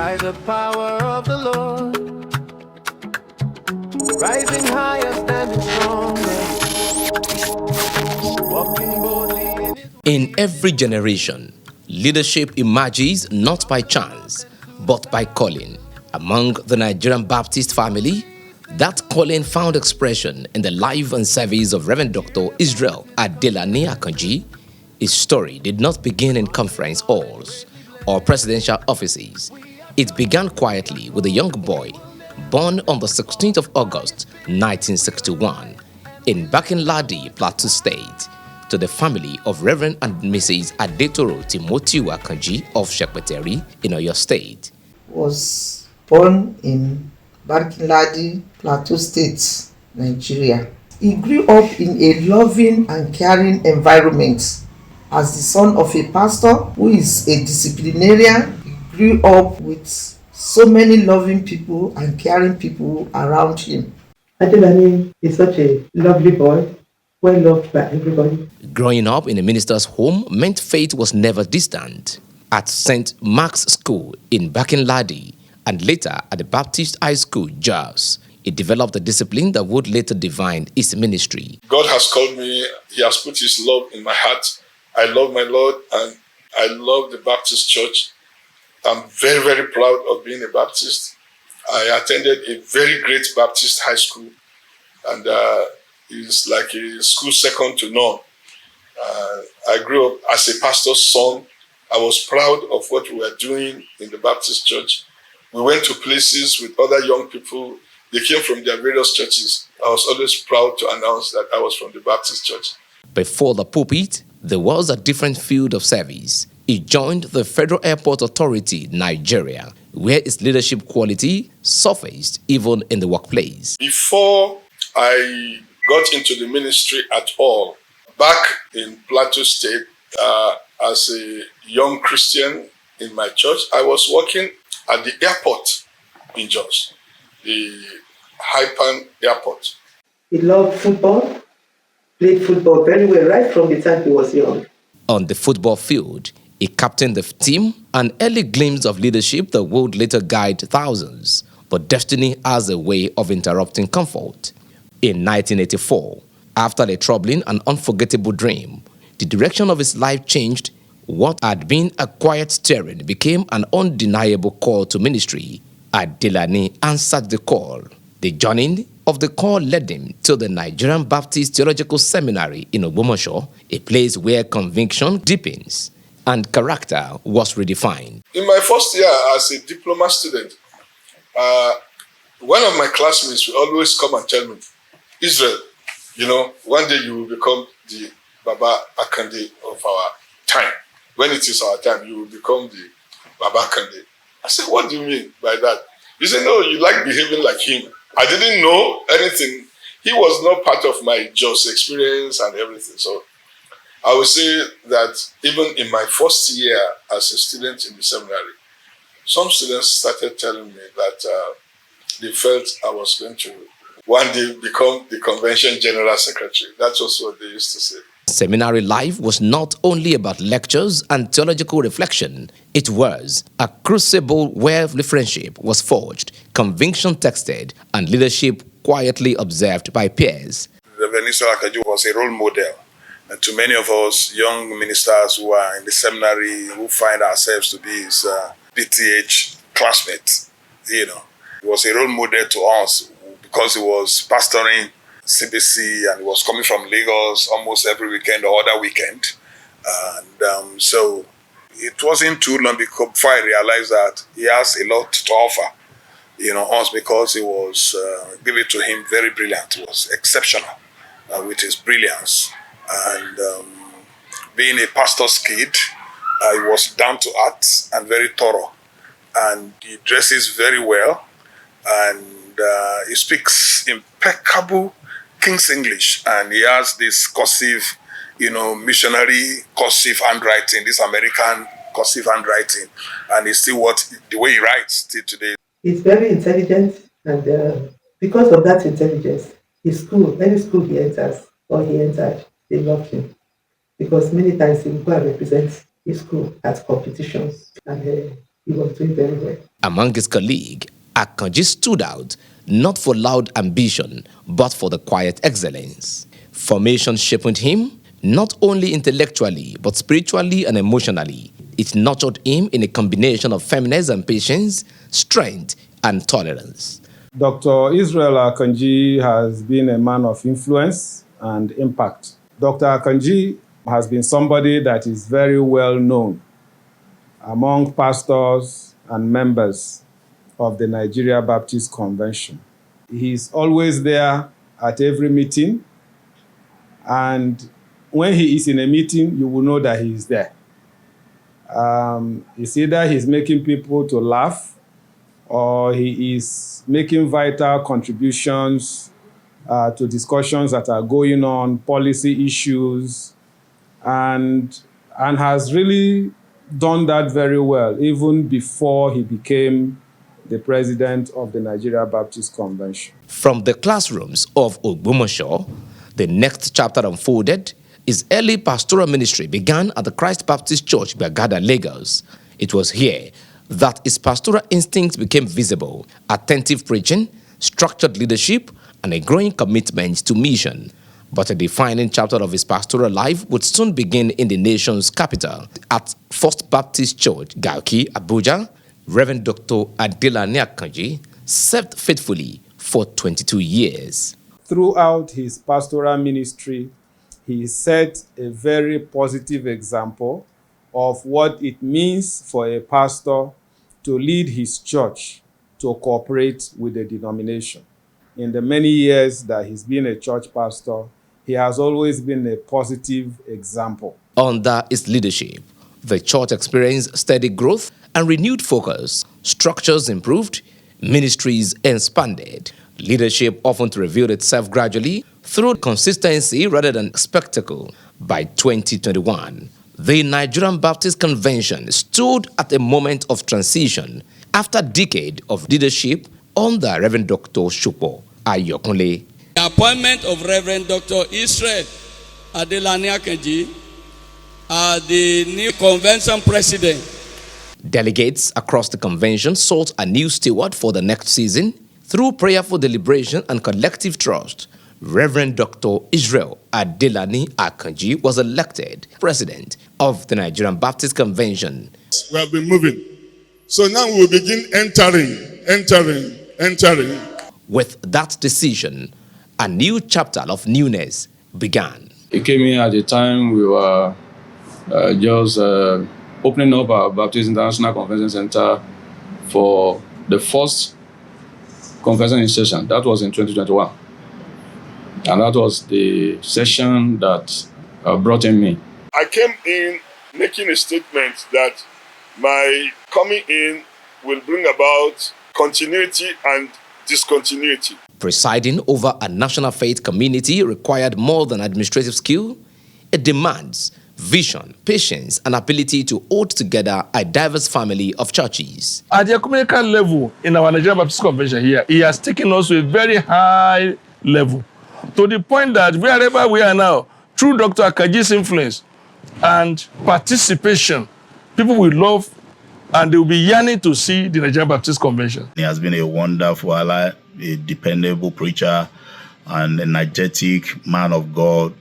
by the power of the Lord. Rising higher, standing stronger. Walking boldly in His In every generation, leadership emerges not by chance, but by calling. Among the Nigerian Baptist family, that calling found expression in the life and service of Reverend Dr. Israel Adelani Akanji. His story did not begin in conference halls or presidential offices. It began quietly with a young boy born on the 16th of August 1961 in Bakinladi, Plateau State, to the family of Reverend and Mrs. Adetoro Timothy Akanji of Shepeteri in Oyo State. Was born in Barkinladi, Plateau State, Nigeria. He grew up in a loving and caring environment. As the son of a pastor who is a disciplinarian, he grew up with so many loving people and caring people around him. Adelani is such a lovely boy, well loved by everybody. Growing up in a minister's home meant faith was never distant. At St. Mark's School in Bakinladi and later at the Baptist High School, Jos, he developed a discipline that would later define his ministry. God has called me. He has put His love in my heart. I love my Lord and I love the Baptist Church. I'm very, very proud of being a Baptist. I attended a very great Baptist high school, and it's like a school second to none. I grew up as a pastor's son. I was proud of what we were doing in the Baptist church. We went to places with other young people. They came from their various churches. I was always proud to announce that I was from the Baptist church. Before the pulpit, there was a different field of service. He joined the Federal Airport Authority, Nigeria, where his leadership quality surfaced even in the workplace. Before I got into the ministry at all, back in Plateau State, as a young Christian in my church, I was working at the airport in Jos, the Hypan Airport. He loved football, played football very well right from the time he was young. On the football field, he captained the team, an early glimpse of leadership that would later guide thousands. But destiny has a way of interrupting comfort. In 1984, after a troubling and unforgettable dream, the direction of his life changed. What had been a quiet stirring became an undeniable call to ministry. Adelani answered the call. The journey of the call led him to the Nigerian Baptist Theological Seminary in Ogbomoso, a place where conviction deepens and character was redefined. In my first year as a diploma student, one of my classmates will always come and tell me, Israel, one day you will become the Baba Akanji of our time. When it is our time, you will become the Baba Akanji. I said, what do you mean by that? He said, no, you like behaving like him. I didn't know anything. He was not part of my Jos experience and everything. So I would say that even in my first year as a student in the seminary, some students started telling me that they felt I was going to one day become the convention general secretary. That was what they used to say. Seminary life was not only about lectures and theological reflection. It was a crucible where friendship was forged, conviction tested, and leadership quietly observed by peers. Reverend Israel Akanji was a role model to many of us young ministers who are in the seminary, who find ourselves to be his PTH classmates. He was a role model to us because he was pastoring CBC and he was coming from Lagos almost every weekend or other weekend. And so it wasn't too long before I realized that he has a lot to offer, us, because he was, give it to him, very brilliant. He was exceptional with his brilliance. And being a pastor's kid, he was down to earth and very thorough. And he dresses very well. And he speaks impeccable King's English. And he has this cursive, missionary cursive handwriting, this American cursive handwriting. And it's still the way he writes till today. He's very intelligent. And because of that intelligence, his school, any school he enters or he entered, they loved him. Because many times he would go and represent his school at competitions. And he was doing very well. Among his colleagues, Akanji stood out not for loud ambition, but for the quiet excellence. Formation shaped him not only intellectually, but spiritually and emotionally. It nurtured him in a combination of firmness and patience, strength and tolerance. Dr. Israel Akanji has been a man of influence and impact. Dr. Akanji has been somebody that is very well known among pastors and members of the Nigeria Baptist Convention. He's always there at every meeting, and when he is in a meeting, you will know that he is there. It's either he's making people to laugh, or he is making vital contributions to discussions that are going on, policy issues, and has really done that very well, even before he became the president of the Nigeria Baptist Convention. From the classrooms of Ogbomoso, the next chapter unfolded. His early pastoral ministry began at the Christ Baptist Church, Bagada, Lagos. It was here that his pastoral instincts became visible: attentive preaching, structured leadership, and a growing commitment to mission. But a defining chapter of his pastoral life would soon begin in the nation's capital. At First Baptist Church, Garki, Abuja, Reverend Dr. Adelani Akanji served faithfully for 22 years. Throughout his pastoral ministry, he set a very positive example of what it means for a pastor to lead his church to cooperate with the denomination. In the many years that he's been a church pastor, he has always been a positive example. Under his leadership, the church experienced steady growth and renewed focus. Structures improved, ministries expanded. Leadership often revealed itself gradually through consistency rather than spectacle. By 2021, the Nigerian Baptist Convention stood at a moment of transition after a decade of leadership under Reverend Dr. Shupo Ayokunle. The appointment of Reverend Dr. Israel Adelani Akanji as the new convention president. Delegates across the convention sought a new steward for the next season. Through prayerful deliberation and collective trust, Reverend Dr. Israel Adelani Akanji was elected president of the Nigerian Baptist Convention. We have been moving. So now we will begin entering. With that decision, a new chapter of newness began. It came in at the time we were just opening up our Baptist International Convention Center for the first convention session. That was in 2021. And that was the session that brought in me. I came in making a statement that my coming in will bring about continuity and discontinuity. Presiding over a national faith community required more than administrative skill. It demands vision, patience, and ability to hold together a diverse family of churches. At the ecumenical level in our Nigerian Baptist Convention here, he has taken us to a very high level, to the point that wherever we are now, through Dr. Akanji's influence and participation, people will love and they will be yearning to see the Nigerian Baptist Convention. He has been a wonderful ally, a dependable preacher, and an energetic man of God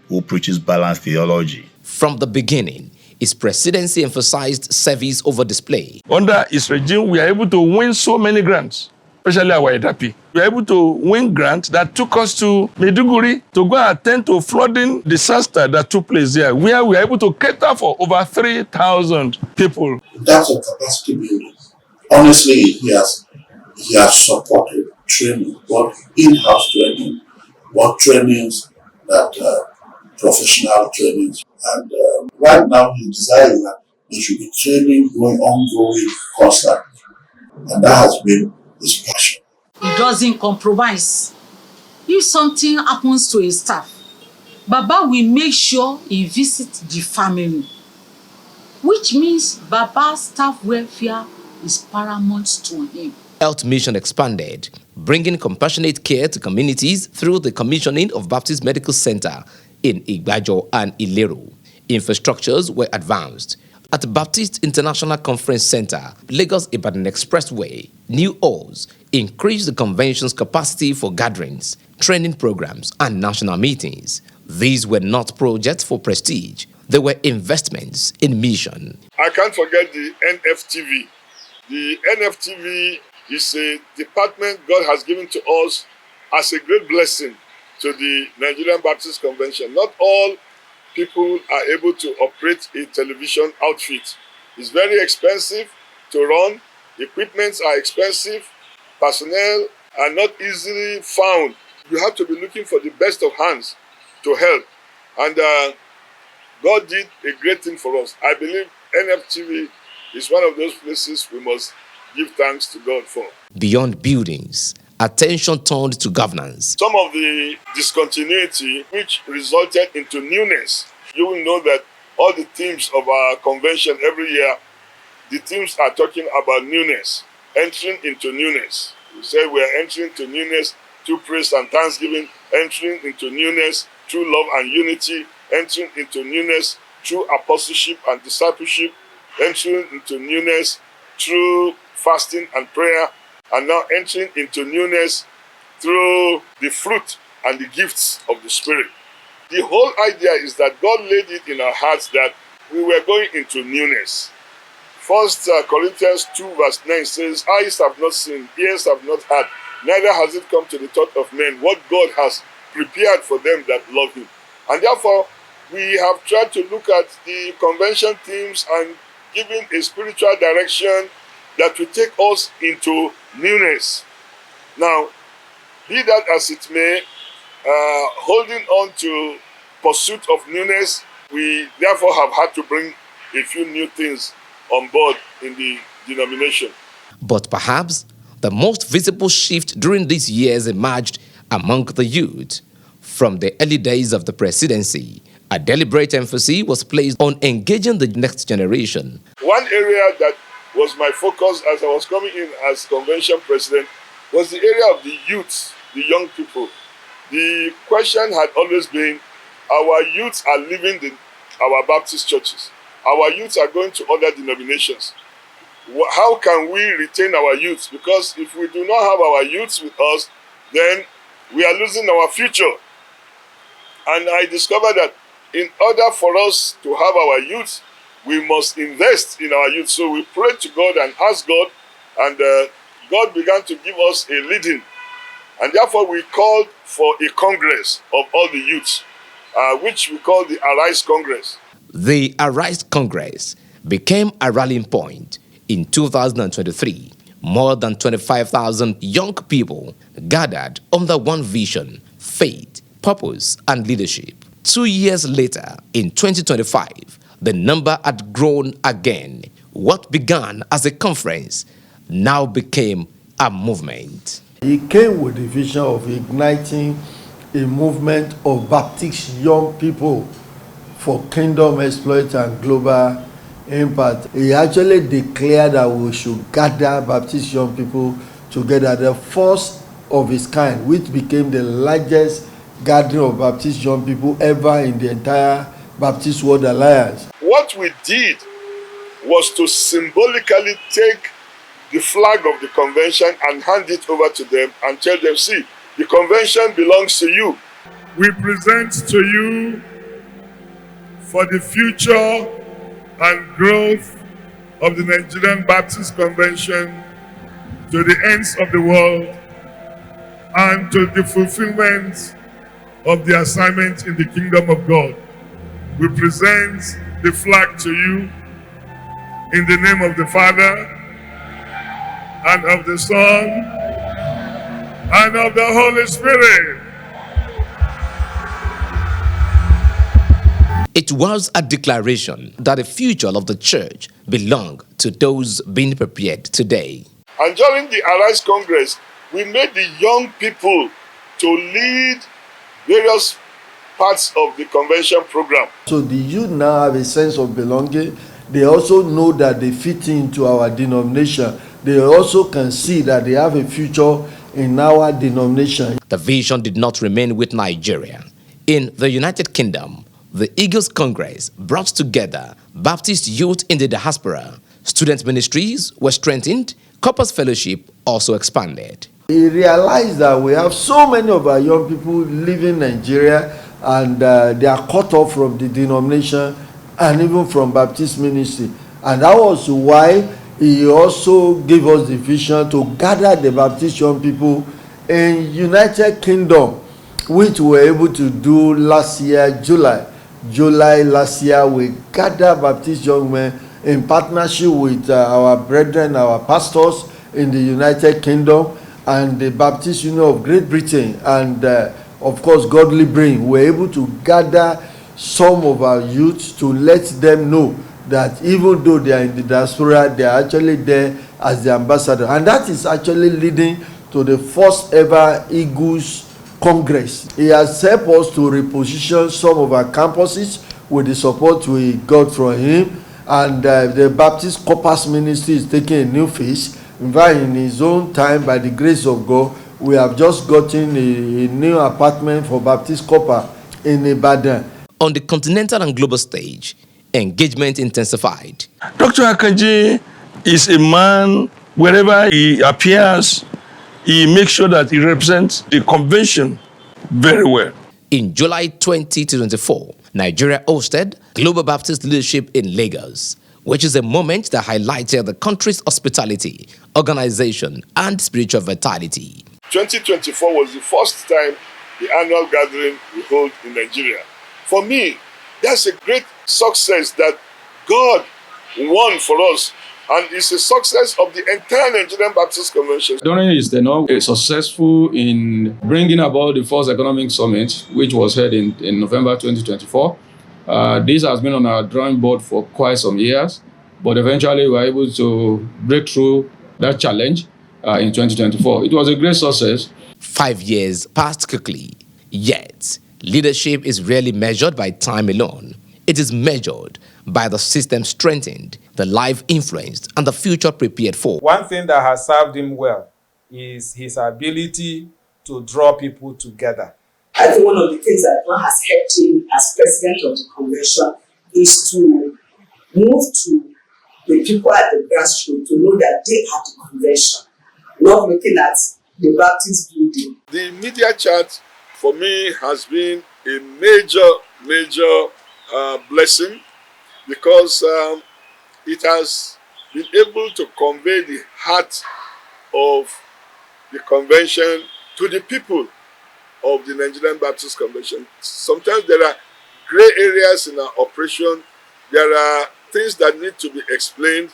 who preaches balanced theology. From the beginning, his presidency emphasized service over display. Under his regime, we are able to win so many grants, especially our EDAPI. We are able to win grants that took us to Maiduguri to go and attend to flooding disaster that took place there, where we are able to cater for over 3,000 people. That's a capacity building. Honestly, he has supported training, both in-house training, both trainings that professional trainings. And right now, he desires that there should be training going ongoing constantly. And that has been his passion. He doesn't compromise. If something happens to a staff, Baba will make sure he visits the family, which means Baba's staff welfare is paramount to him. Health mission expanded, bringing compassionate care to communities through the commissioning of Baptist Medical Center in Igbajo and Ilero. Infrastructures were advanced. At Baptist International Conference Center, Lagos-Ibadan Expressway, new halls increased the convention's capacity for gatherings, training programs, and national meetings. These were not projects for prestige. They were investments in mission. I can't forget the NFTV. The NFTV is a department God has given to us as a great blessing to the Nigerian Baptist Convention. Not all people are able to operate a television outfit. It's very expensive to run. Equipments are expensive. Personnel are not easily found. You have to be looking for the best of hands to help. And God did a great thing for us. I believe NFTV is one of those places we must give thanks to God for. Beyond buildings, attention turned to governance. Some of the discontinuity which resulted into newness. You will know that all the themes of our convention every year, the themes are talking about newness, entering into newness. We say we are entering into newness through praise and thanksgiving, entering into newness through love and unity, entering into newness through apostleship and discipleship, entering into newness through fasting and prayer, and now entering into newness through the fruit and the gifts of the Spirit. The whole idea is that God laid it in our hearts that we were going into newness. 1 Corinthians 2 verse 9 says, eyes have not seen, ears have not heard, neither has it come to the thought of men what God has prepared for them that love him. And therefore, we have tried to look at the convention themes and giving a spiritual direction that will take us into newness. Now, be that as it may, holding on to pursuit of newness, we therefore have had to bring a few new things on board in the denomination. But perhaps the most visible shift during these years emerged among the youth. From the early days of the presidency, a deliberate emphasis was placed on engaging the next generation. One area that was my focus as I was coming in as convention president was the area of the youth, the young people. The question had always been, our youths are leaving our Baptist churches. Our youths are going to other denominations. How can we retain our youths? Because if we do not have our youths with us, then we are losing our future. And I discovered that in order for us to have our youth, we must invest in our youth. So we prayed to God and asked God, and God began to give us a leading. And therefore we called for a congress of all the youths, which we call the Arise Congress. The Arise Congress became a rallying point. In 2023, more than 25,000 young people gathered under one vision, faith, purpose, and leadership. 2 years later, in 2025, the number had grown again. What began as a conference now became a movement. He came with the vision of igniting a movement of Baptist young people for kingdom exploit and global impact. He actually declared that we should gather Baptist young people together, the first of its kind, which became the largest gathering of Baptist young people ever in the entire Baptist World Alliance. What we did was to symbolically take the flag of the convention and hand it over to them and tell them, see, the convention belongs to you. We present to you for the future and growth of the Nigerian Baptist Convention to the ends of the world and to the fulfillment of the assignment in the kingdom of God. We present the flag to you in the name of the Father and of the Son and of the Holy Spirit. It was a declaration that the future of the church belonged to those being prepared today. And during the Arise Congress, we made the young people to lead various parts of the convention program. So the youth now have a sense of belonging. They also know that they fit into our denomination. They also can see that they have a future in our denomination. The vision did not remain with Nigeria. In the United Kingdom, the Eagles Congress brought together Baptist youth in the diaspora. Student ministries were strengthened. Corpus Fellowship also expanded. He realized that we have so many of our young people living in Nigeria and they are cut off from the denomination and even from Baptist ministry. And that was why he also gave us the vision to gather the Baptist young people in United Kingdom, which we were able to do last year, July last year. We gathered Baptist young men in partnership with our brethren, our pastors in the United Kingdom and the Baptist Union of Great Britain, and of course Godly Brain. We're able to gather some of our youth to let them know that even though they are in the diaspora, they are actually there as the ambassador. And that is actually leading to the first ever Eagles Congress. He has helped us to reposition some of our campuses with the support we got from him. And the Baptist Corpus ministry is taking a new phase. In fact, in his own time, by the grace of God, we have just gotten a new apartment for Baptist Corpus in Ibadan. On the continental and global stage, engagement intensified. Dr. Akanji is a man, wherever he appears, he makes sure that he represents the convention very well. In July 2024, Nigeria hosted Global Baptist Leadership in Lagos, which is a moment that highlighted the country's hospitality, organization, and spiritual vitality. 2024 was the first time the annual gathering we hold in Nigeria. For me, that's a great success that God won for us, and it's a success of the entire Nigerian Baptist Convention. During his tenure, successful in bringing about the first economic summit, which was held in November 2024. This has been on our drawing board for quite some years, but eventually we were able to break through that challenge in 2024. It was a great success. 5 years passed quickly, yet leadership is rarely measured by time alone. It is measured by the system strengthened, the life influenced, and the future prepared for. One thing that has served him well is his ability to draw people together. I think one of the things that God has helped him as president of the convention is to move to the people at the grassroots to know that they are the convention, not looking at the Baptist building. The media chat for me has been a major blessing, because it has been able to convey the heart of the convention to the people of the Nigerian Baptist Convention. Sometimes there are gray areas in our operation. There are things that need to be explained.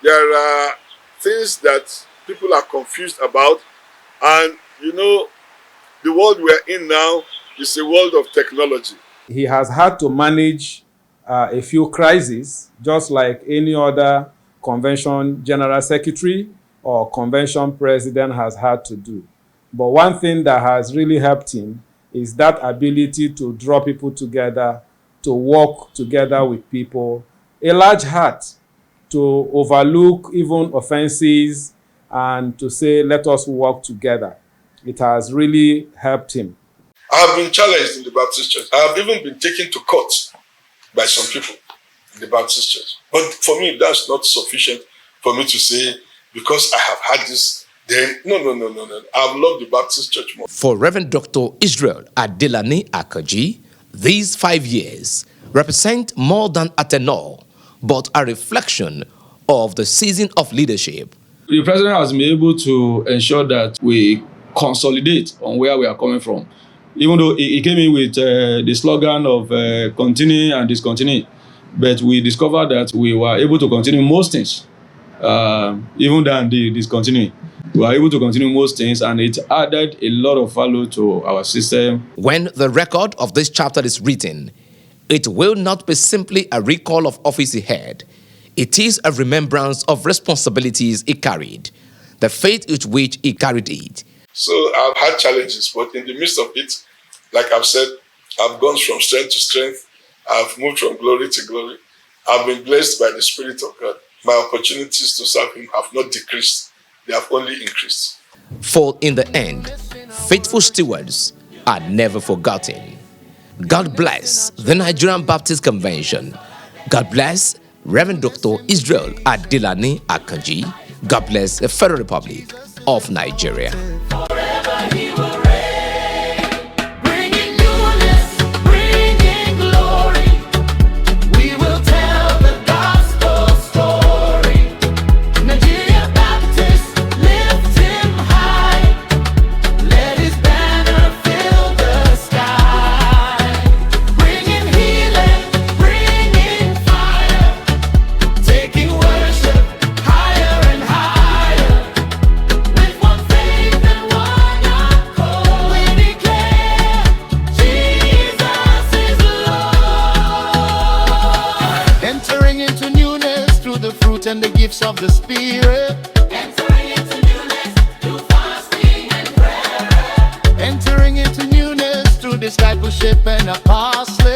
There are things that people are confused about. And you know, the world we are in now is a world of technology. He has had to manage a few crises, just like any other convention general secretary or convention president has had to do. But one thing that has really helped him is that ability to draw people together, to work together with people, a large heart to overlook even offenses and to say, let us work together. It has really helped him. I have been challenged in the Baptist church. I have even been taken to court by some people in the Baptist church. But for me, that's not sufficient for me to say, because I have had this, then no. I've loved the Baptist church more. For Reverend Dr. Israel Adelani Akanji, these 5 years represent more than a tenure, but a reflection of the season of leadership. The president has been able to ensure that we consolidate on where we are coming from. Even though he came in with the slogan of continue and discontinue, but we discovered that we were able to continue most things, even than the discontinue. We were able to continue most things, and it added a lot of value to our system. When the record of this chapter is written, it will not be simply a recall of office he had. It is a remembrance of responsibilities he carried, the faith with which he carried it. So I've had challenges, but in the midst of it, like I've said, I've gone from strength to strength. I've moved from glory to glory. I've been blessed by the Spirit of God. My opportunities to serve Him have not decreased. They have only increased. For in the end, faithful stewards are never forgotten. God bless the Nigerian Baptist Convention. God bless Reverend Dr. Israel Adelani Akanji. God bless the Federal Republic of Nigeria. Bringing newness, bringing glory. We will tell the gospel story. Nigeria Baptist, lift him high. Let his banner fill the sky. Bringing healing, bringing fire. Taking worship higher and higher. With one faith and one accord, we declare Jesus is Lord. Entering into newness through the fruit and the gifts of the Spirit. Entering into newness through fasting and prayer. Entering into newness through discipleship and apostleship.